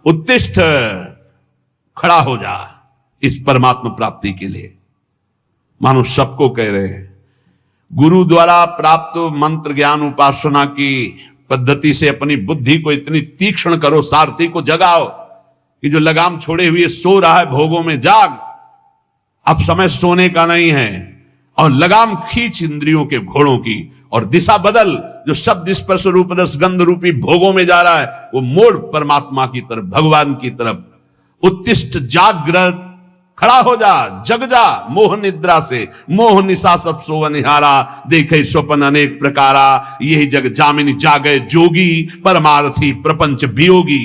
उत्तिष्ठ, खड़ा हो जा इस परमात्मा प्राप्ति के लिए। मानो सबको कह रहे हैं, गुरु द्वारा प्राप्त मंत्र ज्ञान उपासना की पद्धति से अपनी बुद्धि को इतनी तीक्ष्ण करो, सारथी को जगाओ कि जो लगाम छोड़े हुए सो रहा है भोगों में, जाग, अब समय सोने का नहीं है, और लगाम खींच इंद्रियों के घोड़ों की, और दिशा बदल, जो शब्द स्पर्श रूप रस गंध रूपी भोगों में जा रहा है वो मोड़ परमात्मा की तरफ, भगवान की तरफ। उत्तिष्ठ, जागृत, खड़ा हो जा, जग जा मोह निद्रा से, मोह निशा सब सो निहारा, देखे स्वप्न अनेक प्रकारा, यही जग जामिनी जागे जोगी, परमार्थी प्रपंच वियोगी।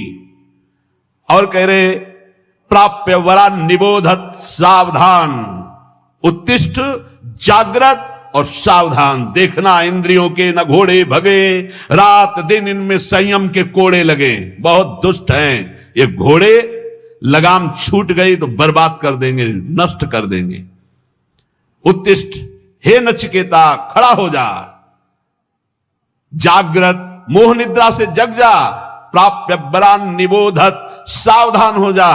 और कह रहे, प्राप्य वरा निबोधत सावधान, उत्तिष्ठ, जागृत और सावधान, देखना इंद्रियों के न घोड़े भगे, रात दिन इनमें संयम के कोड़े लगे। बहुत दुष्ट हैं ये घोड़े, लगाम छूट गई तो बर्बाद कर देंगे, नष्ट कर देंगे। उत्तिष्ठ, हे नचिकेता खड़ा हो जा, जागृत, मोह निद्रा से जग जा, प्राप्य बरान निबोधत, सावधान हो जा,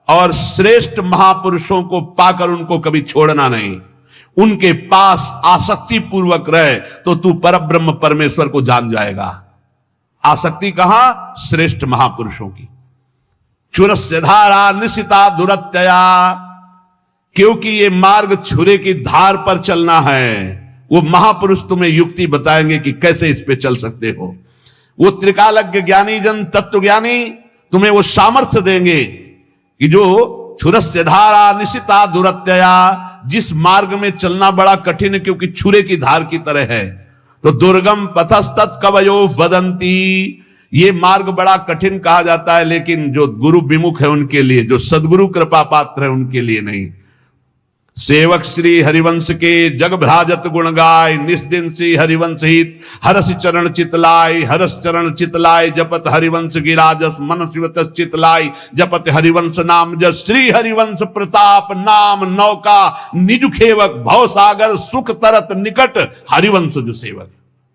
और श्रेष्ठ महापुरुषों को पाकर उनको कभी छोड़ना नहीं, उनके पास आसक्ति पूर्वक रहे तो तू परब्रह्म परमेश्वर को जान जाएगा। आसक्ति कहां? श्रेष्ठ महापुरुषों की। चुरस्य धारा निशिता दुरत्यया, क्योंकि ये मार्ग छुरे की धार पर चलना है। वो महापुरुष तुम्हें युक्ति बताएंगे कि कैसे इस पे चल सकते हो। वो त्रिकालज्ञ ज्ञानी जन तत्व ज्ञानी तुम्हें वो सामर्थ्य देंगे कि जो छुरस्य धारा निशिता दुरत्यया, जिस मार्ग में चलना बड़ा कठिन है क्योंकि छुरे की धार की तरह है, तो दुर्गम पथस्तत् कवयो वदंती, ये मार्ग बड़ा कठिन कहा जाता है, लेकिन जो गुरु विमुख है उनके लिए, जो सदगुरु कृपा पात्र है उनके लिए नहीं। सेवक श्री हरिवंश के जग भ्राजत गुण गाय, निस्दिन से हरिवंश हित, हरस चरण चितलाय, हरस चरण चितलाय, जपत हरिवंश गिराजस, मन शिवत चितलाय, जपत हरिवंश नाम जस, श्री हरिवंश प्रताप नाम नौका, निज खेवक भव सागर, सुख तरत निकट, हरिवंश जो सेवक।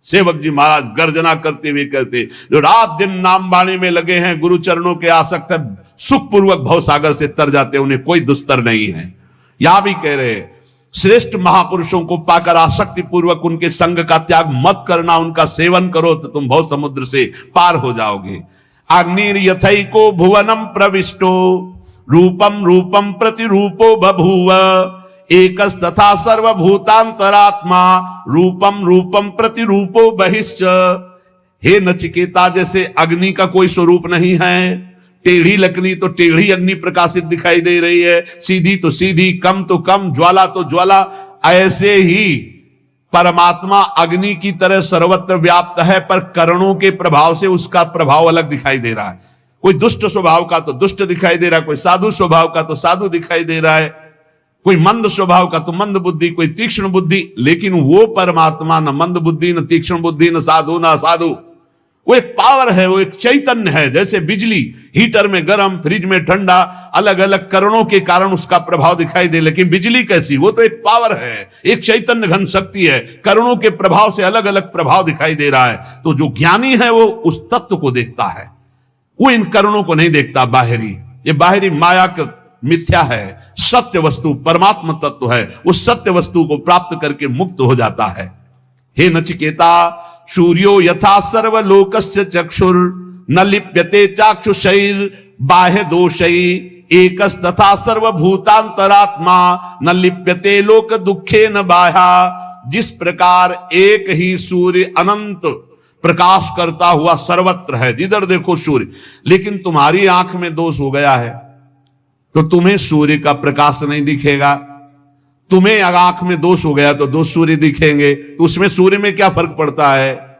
सेवक जी महाराज गर्जना करते हुए कहते, जो रात दिन नाम बाणी में लगे हैं, गुरु चरणों के आसक्त है, सुख पूर्वक भव सागर से तर जाते, उन्हें कोई दुस्तर नहीं है। यहां भी कह रहे, श्रेष्ठ महापुरुषों को पाकर आसक्ति पूर्वक उनके संग का त्याग मत करना, उनका सेवन करो तो तुम भव समुद्र से पार हो जाओगे। अग्निर यथैको भुवनम प्रविष्टो, रूपम रूपम प्रतिरूपो बभूव, एकस तथा सर्वभूतांतरात्मा, रूपम रूपम प्रतिरूपो बहिश्च। हे नचिकेता, जैसे अग्नि का कोई स्वरूप नहीं है, टेढ़ी लकड़ी तो टेढ़ी अग्नि प्रकाशित दिखाई दे रही है, सीधी तो सीधी, कम तो कम, ज्वाला तो ज्वाला, ऐसे ही परमात्मा अग्नि की तरह सर्वत्र व्याप्त है, पर करणों के प्रभाव से उसका प्रभाव अलग दिखाई दे रहा है। कोई दुष्ट स्वभाव का तो दुष्ट दिखाई दे रहा है, कोई साधु स्वभाव का तो साधु दिखाई दे रहा है, कोई मंद स्वभाव का तो मंद बुद्धि, कोई तीक्ष्ण बुद्धि, लेकिन वो परमात्मा न मंद बुद्धि, न तीक्ष्ण बुद्धि, न साधु न असाधु, वो एक पावर है, वो एक चैतन्य है। जैसे बिजली हीटर में गर्म, फ्रिज में ठंडा, अलग अलग करणों के कारण उसका प्रभाव दिखाई दे, लेकिन बिजली कैसी? वो तो एक पावर है, एक चैतन्य घन शक्ति है, करणों के प्रभाव से अलग अलग प्रभाव दिखाई दे रहा है। तो जो ज्ञानी है वो उस तत्व को देखता है, वो इन करणों को नहीं देखता बाहरी। ये बाहरी मायाकृत मिथ्या है, सत्य वस्तु परमात्मा तत्व है, उस सत्य वस्तु को प्राप्त करके मुक्त हो जाता है। हे नचिकेता, सूर्यो यथा सर्वलोकस्य चक्षुर, न लिप्यते चाक्षुषैर बाह्य दोषै, एकस तथा सर्वभूतांतरात्मा, न लिप्यते लोक दुखे न बाह्या। जिस प्रकार एक ही सूर्य अनंत प्रकाश करता हुआ सर्वत्र है, जिधर देखो सूर्य, लेकिन तुम्हारी आंख में दोष हो गया है तो तुम्हें सूर्य का प्रकाश नहीं दिखेगा। तुम्हें आंख में दोष हो गया तो दो सूर्य दिखेंगे, तो उसमें सूर्य में क्या फर्क पड़ता है?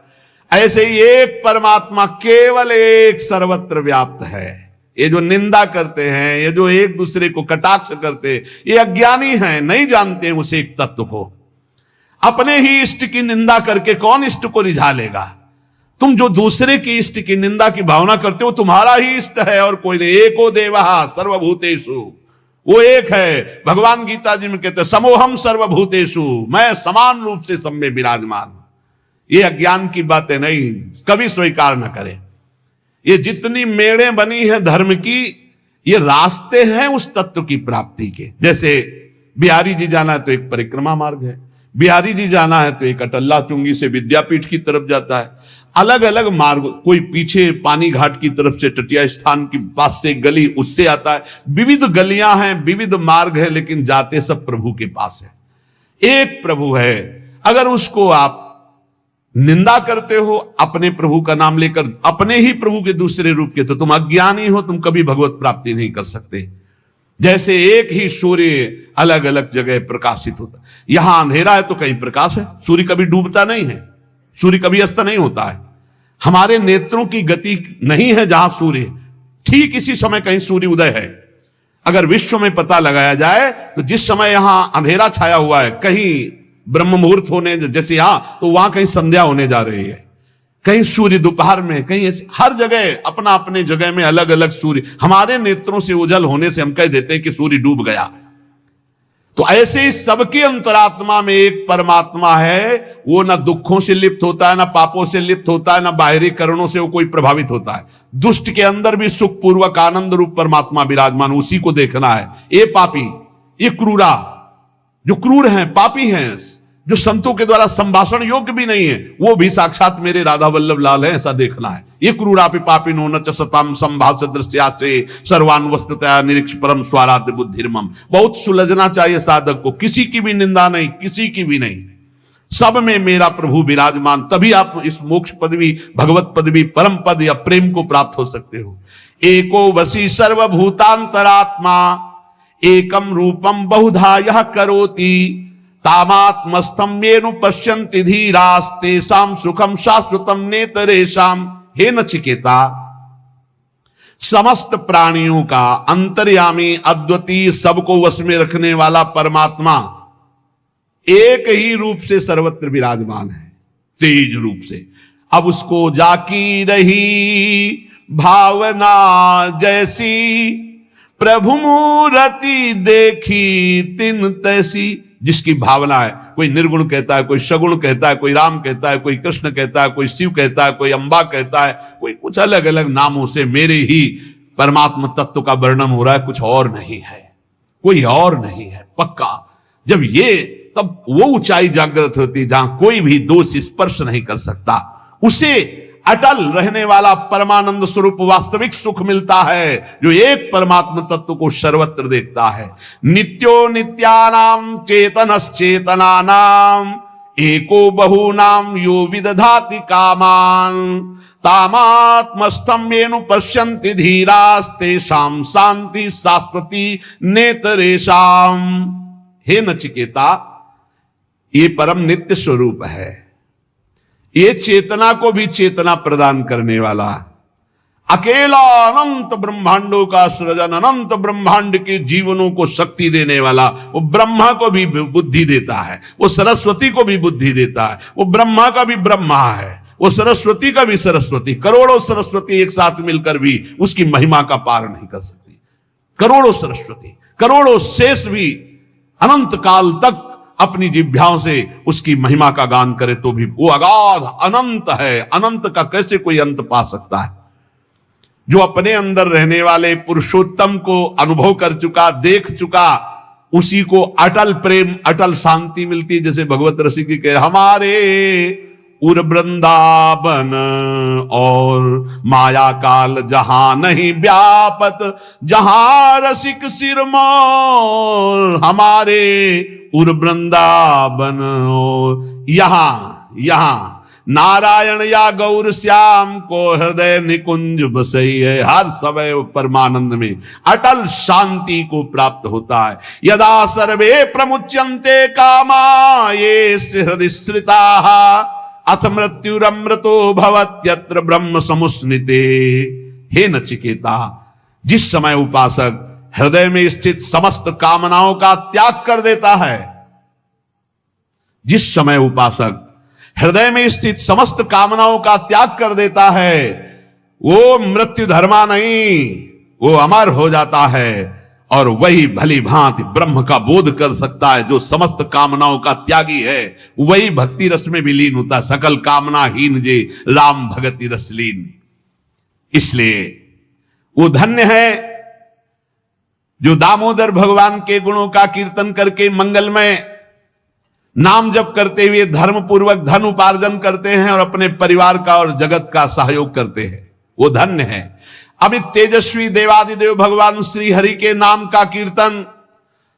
ऐसे ही एक परमात्मा केवल एक सर्वत्र व्याप्त है। ये जो निंदा करते हैं, ये जो एक दूसरे को कटाक्ष करते हैं, ये अज्ञानी हैं, नहीं जानते हैं उस एक तत्व को। अपने ही इष्ट की निंदा करके कौन इष्ट को रिझा लेगा? तुम जो दूसरे की इष्ट की निंदा की भावना करते हो, तुम्हारा ही इष्ट है और कोई नहीं। एको देवः सर्वभूतेषु, वो एक है। भगवान गीता जी में कहते हैं, समोहम सर्वभूतेषु, मैं समान रूप से सब में विराजमान हूं। ये अज्ञान की बातें नहीं, कभी स्वीकार न करें। ये जितनी मेड़े बनी है धर्म की, ये रास्ते हैं उस तत्व की प्राप्ति के। जैसे बिहारी जी जाना है तो एक परिक्रमा मार्ग है, बिहारी जी जाना है तो एक अटल्ला चुंगी से विद्यापीठ की तरफ जाता है। अलग अलग मार्ग, कोई पीछे पानी घाट की तरफ से तटिया स्थान के पास से गली उससे आता है। विविध गलियां हैं, विविध मार्ग है, लेकिन जाते सब प्रभु के पास है। एक प्रभु है, अगर उसको आप निंदा करते हो अपने प्रभु का नाम लेकर, अपने ही प्रभु के दूसरे रूप के, तो तुम अज्ञानी हो, तुम कभी भगवत प्राप्ति नहीं कर सकते। जैसे एक ही सूर्य अलग अलग जगह प्रकाशित होता है, यहां अंधेरा है तो कहीं प्रकाश है, सूर्य कभी डूबता नहीं है, सूर्य कभी अस्त नहीं होता है। हमारे नेत्रों की गति नहीं है जहां सूर्य, ठीक इसी समय कहीं सूर्य उदय है। अगर विश्व में पता लगाया जाए तो जिस समय यहां अंधेरा छाया हुआ है, कहीं ब्रह्म मुहूर्त होने जैसे यहां, तो वहां कहीं संध्या होने जा रही है, कहीं सूर्य दोपहर में, कहीं हर जगह अपना अपने जगह में अलग अलग सूर्य। हमारे नेत्रों से उजल होने से हम कह देते हैं कि सूर्य डूब गया। तो ऐसे ही सबके अंतरात्मा में एक परमात्मा है, वो ना दुखों से लिप्त होता है, ना पापों से लिप्त होता है, ना बाहरी करणों से वो कोई प्रभावित होता है। दुष्ट के अंदर भी सुख पूर्वक आनंद रूप परमात्मा विराजमान, उसी को देखना है। ये पापी, ये क्रूरा, जो क्रूर हैं, पापी हैं, जो संतों के द्वारा संभाषण योग्य भी नहीं है, वो भी साक्षात मेरे राधा वल्लभ लाल है, ऐसा देखना है। ये क्रूरापि पापिनो न च सताम संभाव सदृश्या से सर्वान वस्तुतया निरीक्ष परम स्वाराध्य बुद्धिर्मम। बहुत सुलझना चाहिए साधक को, किसी की भी निंदा नहीं, किसी की भी नहीं, सब में मेरा प्रभु विराजमान, तभी आप इस मोक्ष पदवी, भगवत पदवी, परम पद या प्रेम को प्राप्त हो सकते हो। एको वसी सर्वभूतांतरात्मा एकम रूपम बहुधा यह करोति तामात्मस्थम येनु पश्यन्ति धीरास्तेषां सुखम शाश्वतम नेतरेषाम। हे नचिकेता, समस्त प्राणियों का अंतर्यामी, अद्वितीय, सबको वश में रखने वाला परमात्मा एक ही रूप से सर्वत्र विराजमान है, तेज रूप से। अब उसको जाकी रही भावना जैसी, प्रभु मूर्ति देखी तिन तैसी। जिसकी भावना है, कोई निर्गुण कहता है, कोई सगुण कहता है, कोई राम कहता है, कोई कृष्ण कहता है, कोई शिव कहता है, कोई अंबा कहता है, कोई कुछ अलग अलग नामों से मेरे ही परमात्मा तत्व का वर्णन हो रहा है, कुछ और नहीं है, कोई और नहीं है पक्का। जब ये, तब वो ऊंचाई जागृत होती जहां कोई भी दोष स्पर्श नहीं कर सकता, उसे अटल रहने वाला परमानंद स्वरूप वास्तविक सुख मिलता है, जो एक परमात्मा तत्व को सर्वत्र देखता है। नित्यो नित्यानाम चेतनश्चेतनानाम एको बहूनाम यो विदधाति कामान तामात्मस्थं येनु पश्यन्ति धीरास्तेषां शांति शाश्वती नेतरेषाम। हे नचिकेता, ये परम नित्य स्वरूप है, ये चेतना को भी चेतना प्रदान करने वाला, अकेला अनंत ब्रह्मांडों का सृजन, अनंत ब्रह्मांड के जीवनों को शक्ति देने वाला, वो ब्रह्मा को भी बुद्धि देता है, वो सरस्वती को भी बुद्धि देता है, वो ब्रह्मा का भी ब्रह्मा है, वो सरस्वती का भी सरस्वती। करोड़ों सरस्वती एक साथ मिलकर भी उसकी महिमा का पार नहीं कर सकती। करोड़ों सरस्वती, करोड़ों शेष भी अनंत काल तक अपनी जिह्वाओं से उसकी महिमा का गान करे तो भी वो अगाध अनंत है। अनंत का कैसे कोई अंत पा सकता है? जो अपने अंदर रहने वाले पुरुषोत्तम को अनुभव कर चुका, देख चुका, उसी को अटल प्रेम, अटल शांति मिलती। जैसे भगवत रसिक कह, हमारे उर वृंदावन और माया काल जहां नहीं व्यापत, जहां रसिक सिरमौर हमारे उर वृंदावन और यहां नारायण या गौर श्याम को हृदय निकुंज बसई है। हर समय परमानंद में अटल शांति को प्राप्त होता है। यदा सर्वे प्रमुच्यन्ते कामा ये हृदय स्थिता अथ मृत्युरमृतो भवत्यत्र ब्रह्म समुस्निते। हे नचिकेता, जिस समय उपासक हृदय में स्थित समस्त कामनाओं का त्याग कर देता है, जिस समय उपासक हृदय में स्थित समस्त कामनाओं का त्याग कर देता है, वो मृत्यु धर्मा नहीं, वो अमर हो जाता है और वही भली भांति ब्रह्म का बोध कर सकता है। जो समस्त कामनाओं का त्यागी है वही भक्ति रस में विलीन होता है। सकल कामना हीन जे राम भगति रसलीन। इसलिए वो धन्य है जो दामोदर भगवान के गुणों का कीर्तन करके मंगलमय नाम जप करते हुए धर्म पूर्वक धन उपार्जन करते हैं और अपने परिवार का और जगत का सहयोग करते हैं, वो धन्य है। अभी तेजस्वी देवादिदेव भगवान श्री हरि के नाम का कीर्तन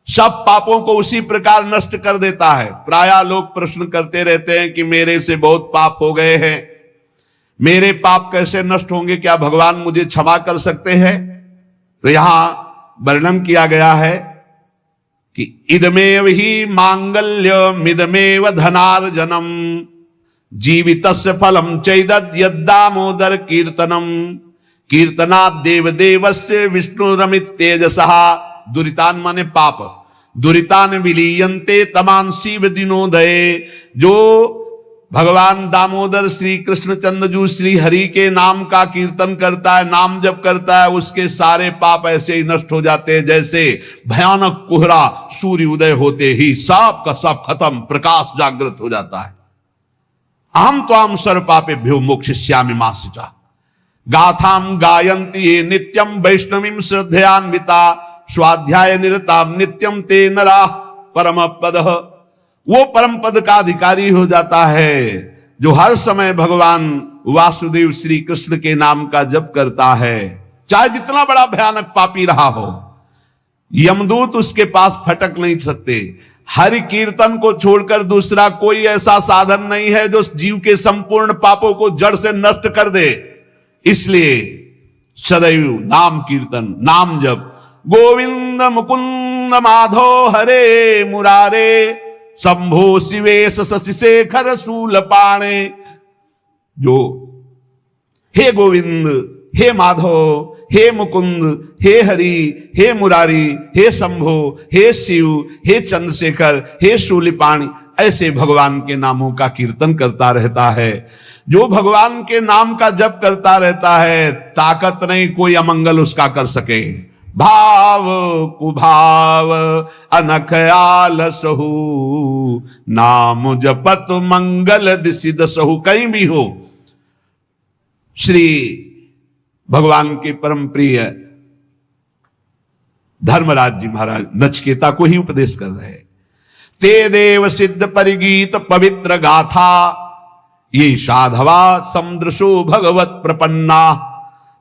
सब पापों को उसी प्रकार नष्ट कर देता है। प्रायः लोग प्रश्न करते रहते हैं कि मेरे से बहुत पाप हो गए हैं, मेरे पाप कैसे नष्ट होंगे, क्या भगवान मुझे क्षमा कर सकते हैं? तो यहां वर्णन किया गया है कि इदमेव ही मांगल्यमिदमेव धनार्जनम जीवितस्य फलम चैदद यद्दामोदर कीर्तनम कीर्तनात् देवदेवस्य विष्णुरमित तेजसः दुरितान माने पाप दुरितान विलीयन्ते तमांसी दिनोदये। जो भगवान दामोदर श्री कृष्ण चंद्रजू श्री हरि के नाम का कीर्तन करता है, नाम जप करता है, उसके सारे पाप ऐसे ही नष्ट हो जाते हैं जैसे भयानक कोहरा सूर्य उदय होते ही सब का सब खत्म, प्रकाश जागृत हो जाता है। अहम त्वाम सर्व पापेभ्यो मोक्षयिष्यामि मा शुचा गाथाम गायन्ति ये नित्यम वैष्णवीं श्रद्धयान्विता स्वाध्याय निरताम नित्यम ते नरा परम पदः। वो परम पद का अधिकारी हो जाता है जो हर समय भगवान वासुदेव श्री कृष्ण के नाम का जप करता है, चाहे जितना बड़ा भयानक पापी रहा हो, यमदूत उसके पास फटक नहीं सकते। हरि कीर्तन को छोड़कर दूसरा कोई ऐसा साधन नहीं है जो जीव के संपूर्ण पापों को जड़ से नष्ट कर दे। इसलिए सदैव नाम कीर्तन, नाम जप, गोविंद मुकुंद माधो हरे मुरारे शंभो शिवेश शशि शेखर शूल पाणे। जो हे गोविंद, हे माधव, हे मुकुंद, हे हरि, हे मुरारी, हे शंभो, हे शिव, हे चंद्रशेखर, हे शूलिपाणी, ऐसे भगवान के नामों का कीर्तन करता रहता है। जो भगवान के नाम का जप करता रहता है, ताकत नहीं कोई अमंगल उसका कर सके। भाव कुभाव अनख आलसहु नाम जपत मंगल दिसि दसहु। कहीं भी हो, श्री भगवान के परम प्रिय धर्मराज जी महाराज नचिकेता को ही उपदेश कर रहे हैं। ते देव सिद्ध परिगीत पवित्र गाथा ये साधवा समुद्रशो भगवत प्रपन्ना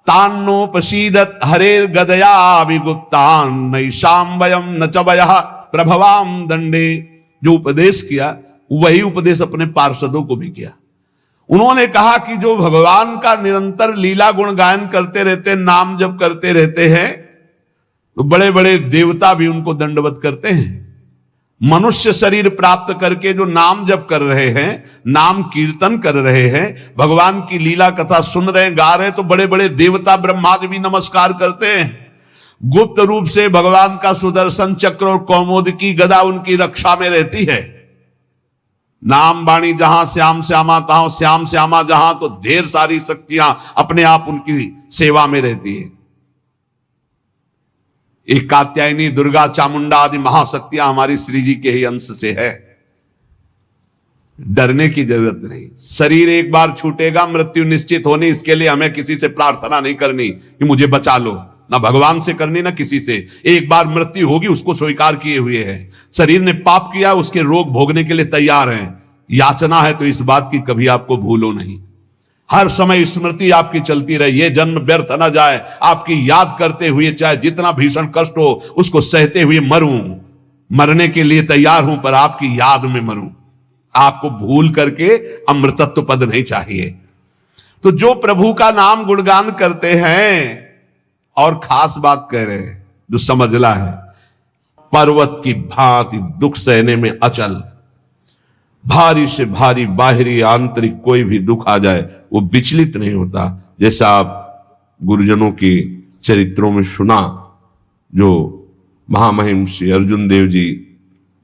तान्नोपसीदत हरेर गदया विगुप्तान नैषाम वयम न च वयः प्रभवाम दंडे। जो उपदेश किया वही उपदेश अपने पार्षदों को भी किया। उन्होंने कहा कि जो भगवान का निरंतर लीला गुण गायन करते रहते, नाम जप करते रहते हैं, तो बड़े बड़े देवता भी उनको दंडवत करते हैं। मनुष्य शरीर प्राप्त करके जो नाम जप कर रहे हैं, नाम कीर्तन कर रहे हैं, भगवान की लीला कथा सुन रहे हैं, गा रहे हैं, तो बड़े बड़े देवता ब्रह्मादि भी नमस्कार करते हैं। गुप्त रूप से भगवान का सुदर्शन चक्र और कौमोद की गदा उनकी रक्षा में रहती है। नाम वाणी जहां श्याम श्यामा तहां श्याम श्यामा जहां, तो ढेर सारी शक्तियां अपने आप उनकी सेवा में रहती है। एक कात्यायनी, दुर्गा, चामुंडा आदि महाशक्तियां हमारी श्री जी के ही अंश से है। डरने की जरूरत नहीं। शरीर एक बार छूटेगा, मृत्यु निश्चित होनी, इसके लिए हमें किसी से प्रार्थना नहीं करनी कि मुझे बचा लो, ना भगवान से करनी ना किसी से। एक बार मृत्यु होगी, उसको स्वीकार किए हुए है। शरीर ने पाप किया, उसके रोग भोगने के लिए तैयार है। याचना है तो इस बात की कभी आपको भूलो नहीं। हर समय स्मृति आपकी चलती रहे, ये जन्म व्यर्थ न जाए, आपकी याद करते हुए चाहे जितना भीषण कष्ट हो उसको सहते हुए मरूं। मरने के लिए तैयार हूं पर आपकी याद में मरूं। आपको भूल करके अमृतत्व पद नहीं चाहिए। तो जो प्रभु का नाम गुणगान करते हैं, और खास बात कह रहे हैं जो समझला है, पर्वत की भांति दुख सहने में अचल, भारी से भारी बाहरी आंतरिक कोई भी दुख आ जाए वो विचलित नहीं होता। जैसा आप गुरुजनों के चरित्रों में सुना, जो महामहिम श्री अर्जुन देव जी,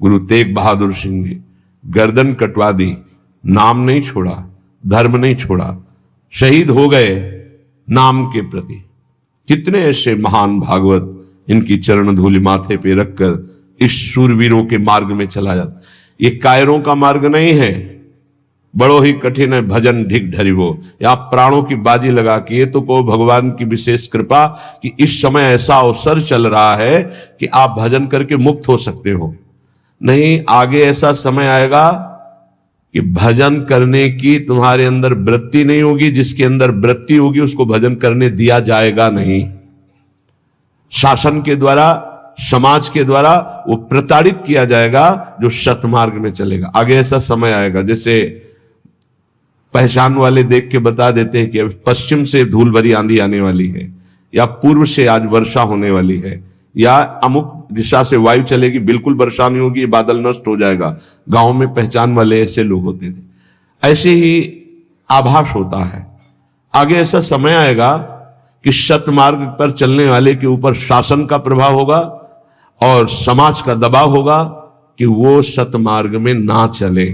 गुरु तेग बहादुर सिंह ने गर्दन कटवा दी, नाम नहीं छोड़ा, धर्म नहीं छोड़ा, शहीद हो गए नाम के प्रति। कितने ऐसे महान भागवत इनकी चरण धूलि माथे पे रखकर इस शूरवीरों के मार्ग में चला जाता। ये कायरों का मार्ग नहीं है, बड़ो ही कठिन है भजन ढिक ढरिवो। या प्राणों की बाजी लगा के ये तो को भगवान की विशेष कृपा कि इस समय ऐसा अवसर चल रहा है कि आप भजन करके मुक्त हो सकते हो। नहीं, आगे ऐसा समय आएगा कि भजन करने की तुम्हारे अंदर वृत्ति नहीं होगी, जिसके अंदर वृत्ति होगी उसको भजन करने दिया जाएगा नहीं। शासन के द्वारा, समाज के द्वारा वो प्रताड़ित किया जाएगा जो सतमार्ग में चलेगा। आगे ऐसा समय आएगा, जैसे पहचान वाले देख के बता देते हैं कि पश्चिम से धूल भरी आंधी आने वाली है, या पूर्व से आज वर्षा होने वाली है, या अमुक दिशा से वायु चलेगी, बिल्कुल वर्षा नहीं होगी, बादल नष्ट हो जाएगा। गांव में पहचान वाले ऐसे लोग होते थे। ऐसे ही आभास होता है। आगे ऐसा समय आएगा कि सतमार्ग पर चलने वाले के ऊपर शासन का प्रभाव होगा और समाज का दबाव होगा कि वो सतमार्ग में ना चले।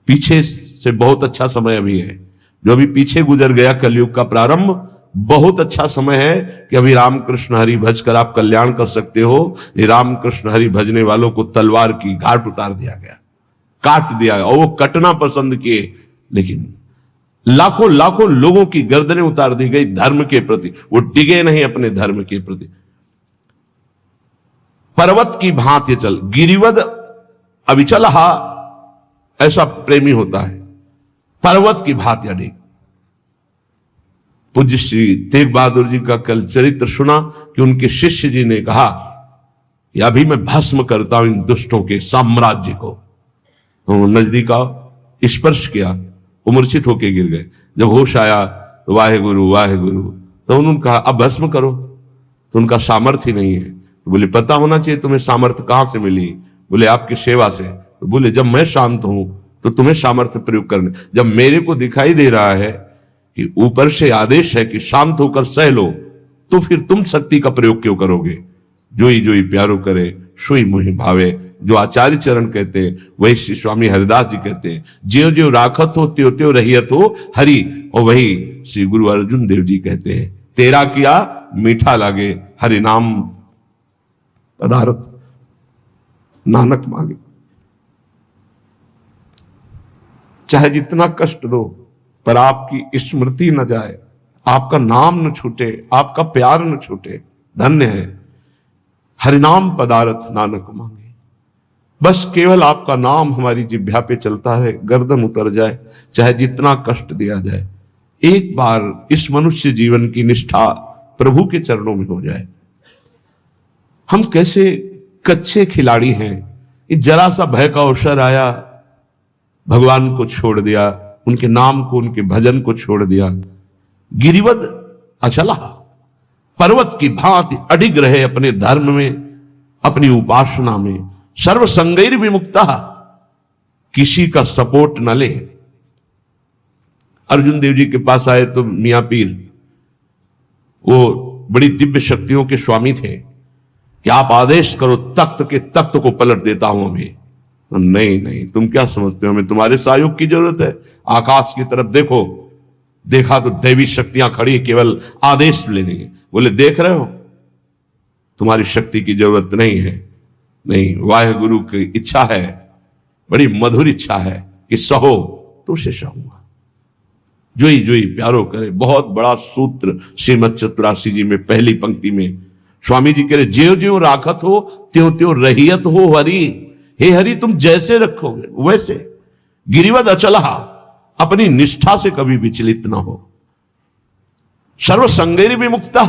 पीछे से बहुत अच्छा समय अभी है, जो अभी पीछे गुजर गया कलयुग का प्रारंभ, बहुत अच्छा समय है कि अभी रामकृष्ण हरि भज कर आप कल्याण कर सकते हो। रामकृष्ण हरि भजने वालों को तलवार की घाट उतार दिया गया, काट दिया गया, और वो कटना पसंद किए, लेकिन लाखों लाखों लोगों की गर्दनें उतार दी गई धर्म के प्रति। वो डिगे नहीं अपने धर्म के प्रति। पर्वत की भांति चल गिरिवद अविचलहा, ऐसा प्रेमी होता है, पर्वत की भांति अडिग। पूज्य श्री तेग बहादुर जी का कल चरित्र सुना कि उनके शिष्य जी ने कहा कि अभी मैं भस्म करता हूं इन दुष्टों के साम्राज्य को। नजदीक आओ, स्पर्श किया, वो मूर्छित होके गिर गए। जब होश आया तो वाहे गुरु वाहे गुरु, तो उन्होंने कहा अब भस्म करो। तो उनका सामर्थ्य नहीं है। तो बोले पता होना चाहिए तुम्हें सामर्थ्य कहां से मिली। बोले आपकी सेवा से। तो बोले जब मैं शांत हूं तो तुम्हें सामर्थ्य प्रयोग करने, जब मेरे को दिखाई दे रहा है कि ऊपर से आदेश है कि शांत होकर सह लो, तो फिर तुम शक्ति का प्रयोग क्यों करोगे। जोई जोई प्यारो करे सोई मोहि भावे, जो आचार्य चरण कहते हैं वही श्री स्वामी हरिदास जी कहते हैं। ज्यो ज्यो राखत हो त्यों त्यों रहियत हो हरि, और वही श्री गुरु अर्जुन देव जी कहते हैं तेरा किया मीठा लागे हरि नाम पदार्थ नानक मांगे। चाहे जितना कष्ट दो पर आपकी स्मृति न जाए, आपका नाम न छूटे, आपका प्यार न छूटे। धन्य है हरिनाम पदार्थ नानक मांगे। बस केवल आपका नाम हमारी जिह्वा पे चलता है, गर्दन उतर जाए, चाहे जितना कष्ट दिया जाए। एक बार इस मनुष्य जीवन की निष्ठा प्रभु के चरणों में हो जाए। हम कैसे कच्चे खिलाड़ी हैं। ये जरा सा भय का अवसर आया, भगवान को छोड़ दिया, उनके नाम को, उनके भजन को छोड़ दिया। गिरिवद अचला, पर्वत की भांति अडिग रहे अपने धर्म में, अपनी उपासना में। सर्व संगैर विमुक्ता, किसी का सपोर्ट न ले। अर्जुन देव जी के पास आए तो मियां पीर, वो बड़ी दिव्य शक्तियों के स्वामी थे, कि आप आदेश करो तख्त के तख्त को पलट देता हूं अभी। नहीं नहीं, तुम क्या समझते हो, हमें तुम्हारे सहयोग की जरूरत है। आकाश की तरफ देखो, देखा तो दैवी शक्तियां खड़ी केवल आदेश लेने। बोले देख रहे हो, तुम्हारी शक्ति की जरूरत नहीं है। नहीं, वाहे गुरु की इच्छा है, बड़ी मधुर इच्छा है कि सहो तो उसे सहूंगा। जोई जोई प्यारो करे, बहुत बड़ा सूत्र श्रीमद चतुरासी जी में पहली पंक्ति में स्वामी जी कह रहे ज्यो ज्यो राखत हो त्यों त्यों रहियत हो हरि। हे हरि, तुम जैसे रखोगे वैसे। गिरिवद अचला, अपनी निष्ठा से कभी विचलित ना हो। सर्व संगैर विमुक्ता,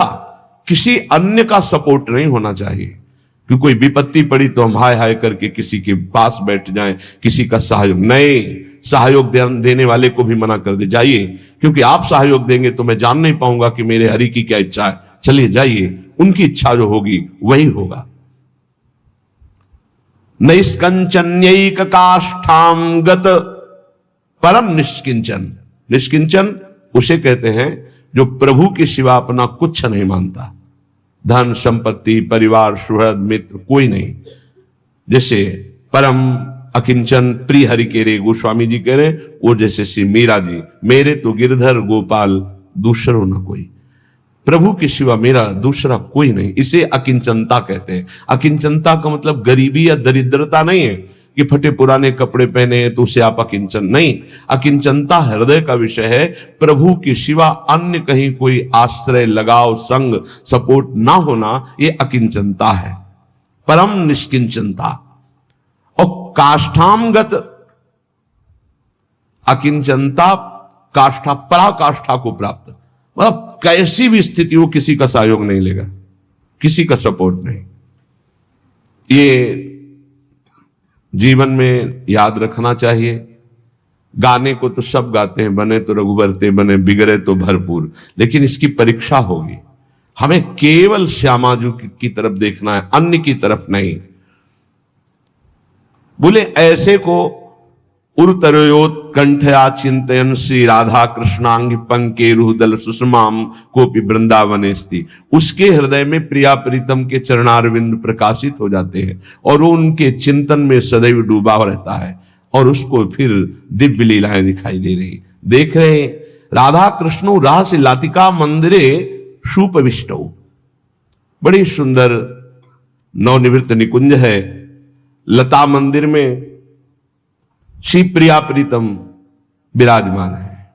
किसी अन्य का सपोर्ट नहीं होना चाहिए। कि कोई विपत्ति पड़ी तो हम हाय हाय करके किसी के पास बैठ जाएं, किसी का सहयोग नहीं। सहयोग देने वाले को भी मना कर दे, जाइए, क्योंकि आप सहयोग देंगे तो मैं जान नहीं पाऊंगा कि मेरे हरि की क्या इच्छा है। चलिए जाइए, उनकी इच्छा जो होगी वही होगा। नैष्कंचन्यैक काष्ठाम गत परम निष्किंचन। निष्किंचन उसे कहते हैं जो प्रभु के सिवा अपना कुछ नहीं मानता। धन संपत्ति परिवार सुहृद मित्र कोई नहीं। जैसे परम अकिंचन प्रिय हरि के रे गोस्वामी जी कह रहे, वो जैसे श्री मीरा जी, मेरे तो गिरधर गोपाल दूसरो न कोई। प्रभु के सिवा मेरा दूसरा कोई नहीं। इसे अकिंचनता कहते हैं। अकिंचनता का मतलब गरीबी या दरिद्रता नहीं है कि फटे पुराने कपड़े पहने तो उसे आप अकिंचन नहीं। अकिंचनता हृदय का विषय है। प्रभु के सिवा अन्य कहीं कोई आश्रय, लगाव, संग, सपोर्ट ना होना, ये अकिंचनता है, परम निष्किंचनता। और काष्ठामगत अकिंचनता, काष्ठा, पराकाष्ठा को प्राप्त, मतलब कैसी भी स्थिति हो किसी का सहयोग नहीं लेगा, किसी का सपोर्ट नहीं। ये जीवन में याद रखना चाहिए। गाने को तो सब गाते हैं, बने तो रघुबर ते बने, बिगड़े तो भरपूर, लेकिन इसकी परीक्षा होगी। हमें केवल श्यामाजू की तरफ देखना है, अन्य की तरफ नहीं। बोले ऐसे को उर्तरोत्कंठया चिंतयन श्री राधा कृष्णांग पंके रुदल सुषमाम कोपि वृंदावन स्थिति, उसके हृदय में प्रिया प्रीतम के चरणारविंद प्रकाशित हो जाते हैं और वो उनके चिंतन में सदैव डूबा रहता है और उसको फिर दिव्य लीलाएं दिखाई दे रही। देख रहे हैं राधा कृष्णो रास लातिका मंदिरे सुपविष्टौ, बड़ी सुंदर नवनिवृत्त निकुंज है। लता मंदिर में श्री प्रिया प्रीतम विराजमान है।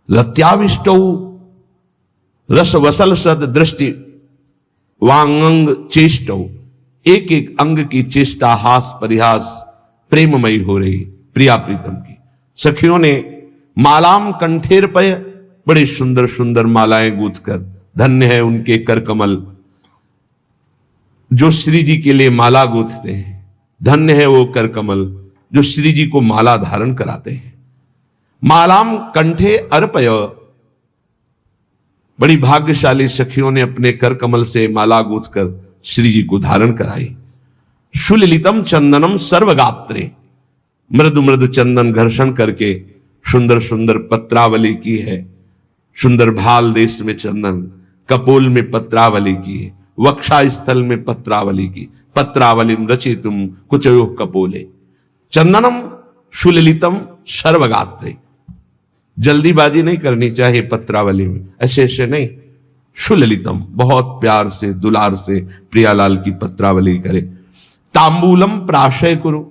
लत्याविष्टौ रस वसल सद दृष्टि वांगंग चेष्टौ, एक एक अंग की चेष्टा, हास परिहास प्रेममयी हो रही प्रिया प्रीतम की। सखियों ने मालाम कंठेर पय, बड़ी सुंदर सुंदर मालाएं गूंथकर, धन्य है उनके कर कमल जो श्री जी के लिए माला गूंथते हैं, धन्य है वो कर कमल जो श्री जी को माला धारण कराते हैं। मालाम कंठे अर्पय, बड़ी भाग्यशाली सखियों ने अपने कर कमल से माला गूंथकर श्री जी को धारण कराई। सुललितम चंदनम सर्वगात्रे, मृदु मृदु चंदन घर्षण करके सुंदर सुंदर पत्रावली की है। सुंदर भाल देश में चंदन, कपोल में पत्रावली की है, वक्षा स्थल में पत्रावली की, पत्रावली रचितुम कुचयो कपोले। चंदनम सुललितम सर्वगात्रे, जल्दीबाजी नहीं करनी चाहिए पत्रावली में, ऐसे ऐसे नहीं, सुललितम, बहुत प्यार से दुलार से प्रियालाल की पत्रावली करे। तांबूलम प्राशय कुरु,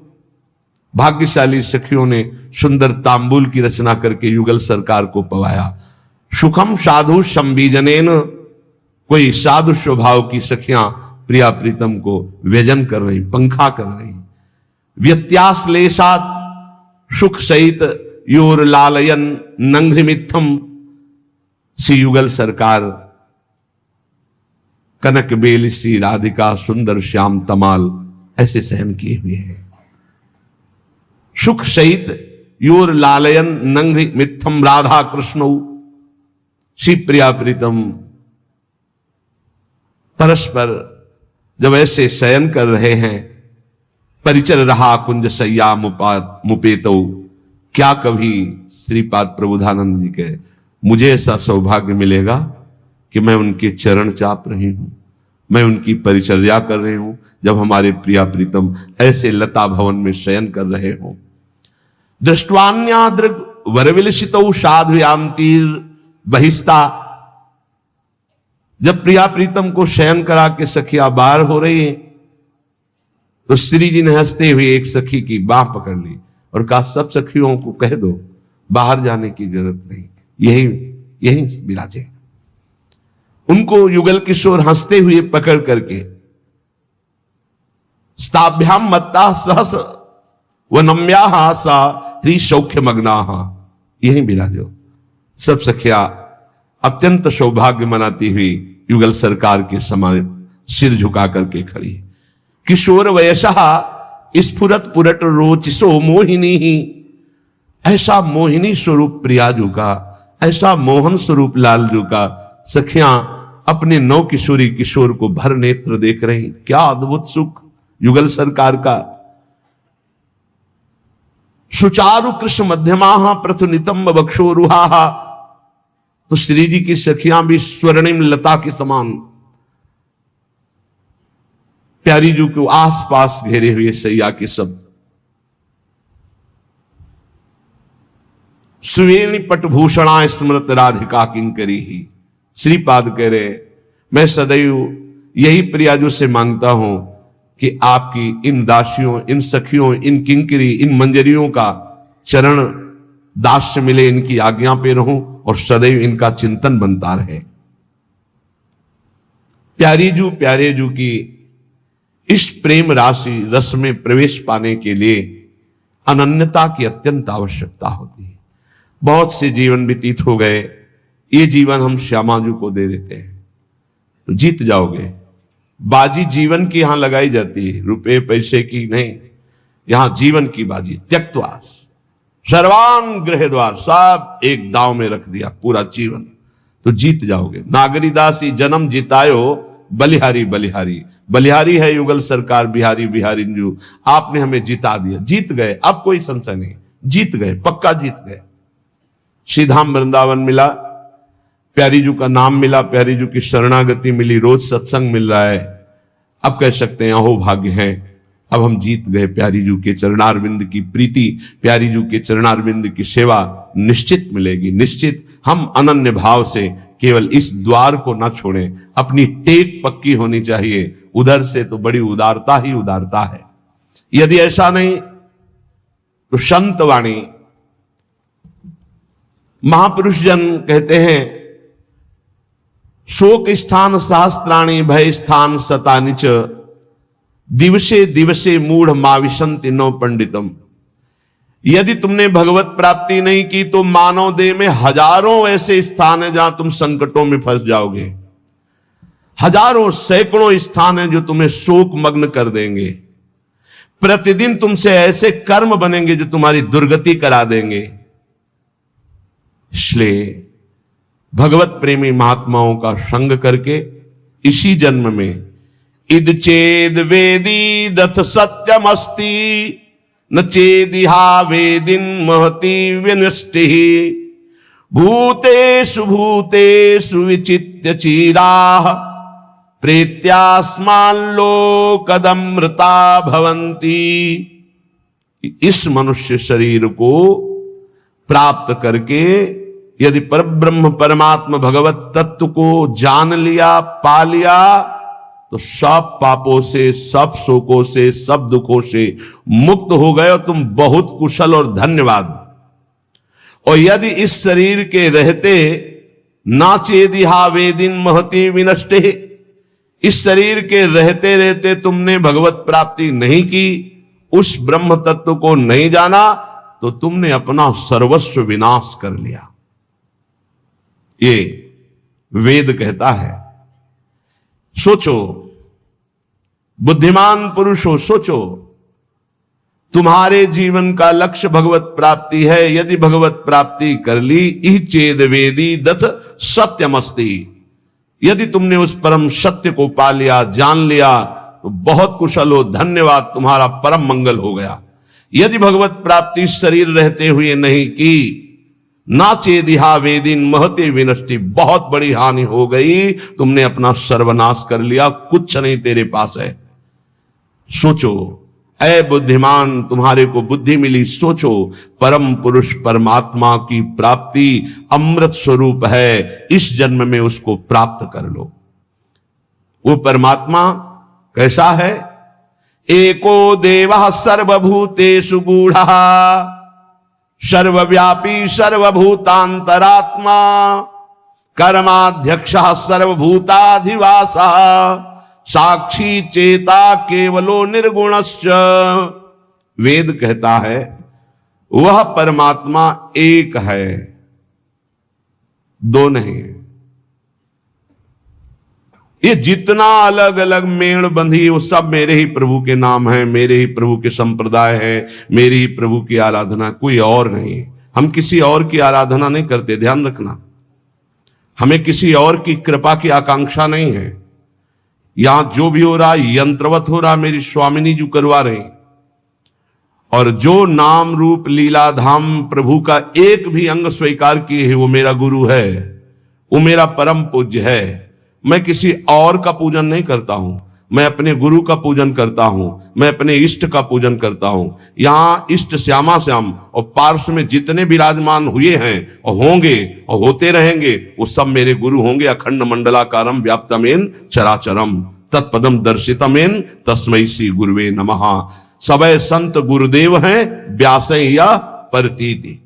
भाग्यशाली सखियों ने सुंदर तांबूल की रचना करके युगल सरकार को पवाया। सुखम साधु संबीजनेन, कोई साधु स्वभाव की सखियां प्रिया प्रीतम को व्यजन कर रही, पंखा कर रही। व्यत्याश्लेषात सुख सहित योर लालयन नंघ्रिमित्थम, श्री युगल सरकार कनक बेल श्री राधिका सुंदर श्याम तमाल ऐसे सहन किए हुए हैं। सुख सहित योर लालयन नंघ्रिमित्थम राधा कृष्ण, श्री प्रिया प्रीतम परस्पर जब ऐसे शयन कर रहे हैं। परिचर रहा कुंज सैया मुपेतो, क्या कभी श्रीपाद प्रबुधानंद जी के मुझे ऐसा सौभाग्य मिलेगा कि मैं उनके चरण चाप रही हूं, मैं उनकी परिचर्या कर रही हूं, जब हमारे प्रिया प्रीतम ऐसे लता भवन में शयन कर रहे हों। दृष्टवान्यादृग वरविलसितौ साधुयांतीर बहिस्ता, जब प्रिया प्रीतम को शयन करा के सखिया बाहर हो रही है तो श्री जी ने हंसते हुए एक सखी की बाह पकड़ ली और कहा सब सखियों को कह दो बाहर जाने की जरूरत नहीं, यही यही विराजे। उनको युगल किशोर हंसते हुए पकड़ करके स्ताभ्याम मत्ता सहस व नम्या सा ह्री सौख्य मग्ना, यही विराजो। सब सखिया अत्यंत सौभाग्य मनाती हुई युगल सरकार के समान सिर झुका करके खड़ी। किशोर वयसहा स्फुरत पुरट रोचिसो मोहिनी ही, ऐसा मोहिनी स्वरूप प्रियाजू का, ऐसा मोहन स्वरूप लालजू का सखियां अपने नौ किशोरी किशोर को भर नेत्र देख रही। क्या अद्भुत सुख युगल सरकार का। सुचारु कृष्ण मध्यमा प्रथु नितंब बक्षोरुहा, तो श्री जी की सखियां भी स्वर्णिम लता के समान प्यारी जू को आसपास घेरे हुए सैया के सब। सुवेणी पटभूषणा स्मृत राधिका किंकरी ही, श्रीपाद कह रहे मैं सदैव यही प्रियाजू से मांगता हूं कि आपकी इन दासियों, इन सखियों, इन किंकरी, इन मंजरियों का चरण दास्य मिले, इनकी आज्ञा पे रहूं और सदैव इनका चिंतन बनता रहे। प्यारे जू की इस प्रेम राशि रस में प्रवेश पाने के लिए अनन्यता की अत्यंत आवश्यकता होती है। बहुत से जीवन व्यतीत हो गए, ये जीवन हम श्यामाजू को दे देते हैं तो जीत जाओगे। बाजी जीवन की यहां लगाई जाती है, रुपए पैसे की नहीं, यहां जीवन की बाजी। त्यक्त्वा सर्वान गृह द्वार, सब एक दांव में रख दिया पूरा जीवन, तो जीत जाओगे। नागरीदासी जन्म जितायो बलिहारी बलिहारी, बलिहारी है युगल सरकार, बिहारी बिहारी जू, आपने हमें जिता दिया, जीत गए। अब कोई संशय नहीं, जीत गए, पक्का जीत गए। श्रीधाम वृंदावन मिला, प्यारी जू का नाम मिला, प्यारी जू की शरणागति मिली, रोज सत्संग मिल रहा है। अब कह सकते हैं अहो भाग्य है, अब हम जीत गए। प्यारी जू के चरणारविंद की प्रीति, प्यारी जू के चरणारविंद की सेवा निश्चित मिलेगी, निश्चित। हम अनन्य भाव से केवल इस द्वार को न छोड़ें, अपनी टेक पक्की होनी चाहिए, उधर से तो बड़ी उदारता ही उदारता है। यदि ऐसा नहीं तो संत वाणी, महापुरुष जन कहते हैं, शोक स्थान सहस्त्राणी भय स्थान शतानिच, दिवसे दिवसे मूढ़ माविशंति नो पंडितम। यदि तुमने भगवत प्राप्ति नहीं की तो मानव देह में हजारों ऐसे स्थान हैं जहां तुम संकटों में फंस जाओगे। हजारों सैकड़ों स्थान हैं जो तुम्हें शोक मग्न कर देंगे। प्रतिदिन तुमसे ऐसे कर्म बनेंगे जो तुम्हारी दुर्गति करा देंगे। इसलिए भगवत प्रेमी महात्माओं का संग करके इसी जन्म में इद चेद वेदी दथ सत्यमस्ति न चेदिहा वेदिन महति विनष्टि भूतेषु भूतेषु विचित्य चीराः प्रेत्यास्मान् लोकदमृता भवन्ति। इस मनुष्य शरीर को प्राप्त करके यदि परब्रह्म परमात्मा भगवत तत्व को जान लिया, पा लिया, तो सब पापों से, सब शोकों से, सब दुखों से मुक्त हो गए और तुम बहुत कुशल और धन्यवाद। और यदि इस शरीर के रहते ना चेदिहा वेदिन महति विनष्टे, इस शरीर के रहते रहते तुमने भगवत प्राप्ति नहीं की, उस ब्रह्म तत्व को नहीं जाना, तो तुमने अपना सर्वस्व विनाश कर लिया। ये वेद कहता है। सोचो, बुद्धिमान पुरुष हो, सोचो, तुम्हारे जीवन का लक्ष्य भगवत प्राप्ति है। यदि भगवत प्राप्ति कर ली, इह चेद वेदी दथ सत्यमस्ति, यदि तुमने उस परम सत्य को पा लिया, जान लिया, तो बहुत कुशल हो, धन्यवाद, तुम्हारा परम मंगल हो गया। यदि भगवत प्राप्ति शरीर रहते हुए नहीं की, ना चेदिहा वेदिन महते विनष्टि, बहुत बड़ी हानि हो गई, तुमने अपना सर्वनाश कर लिया, कुछ नहीं तेरे पास है। सोचो, ऐ बुद्धिमान, तुम्हारे को बुद्धि मिली, सोचो, परम पुरुष परमात्मा की प्राप्ति अमृत स्वरूप है, इस जन्म में उसको प्राप्त कर लो। वो परमात्मा कैसा है? एको देवः सर्वभूतेषु गूढ़ः सर्वव्यापी सर्वभूतांतरात्मा कर्माध्यक्षः सर्वभूताधिवासः साक्षी चेता केवलो निर्गुणश्च। वेद कहता है वह परमात्मा एक है, दो नहीं। ये जितना अलग अलग मेड़ बंधी, वो सब मेरे ही प्रभु के नाम है, मेरे ही प्रभु के संप्रदाय है, मेरे ही प्रभु की आराधना, कोई और नहीं। हम किसी और की आराधना नहीं करते, ध्यान रखना। हमें किसी और की कृपा की आकांक्षा नहीं है। यहां जो भी हो रहा यंत्रवत हो रहा, मेरी स्वामिनी जी करवा रहे। और जो नाम रूप लीला धाम प्रभु का एक भी अंग स्वीकार किए है, वो मेरा गुरु है, वो मेरा परम पूज्य है। मैं किसी और का पूजन नहीं करता हूं, मैं अपने गुरु का पूजन करता हूं, मैं अपने इष्ट का पूजन करता हूं। यहां इष्ट श्यामा श्याम और पार्श्व में जितने विराजमान हुए हैं और होंगे और होते रहेंगे, वो सब मेरे गुरु होंगे। अखंड मंडलाकारम व्याप्तमेन चराचरम, तत्पदम दर्शितमेन तस्मै श्री गुरुवे नमः। सबय संत गुरुदेव हैं, व्यास या परतीति।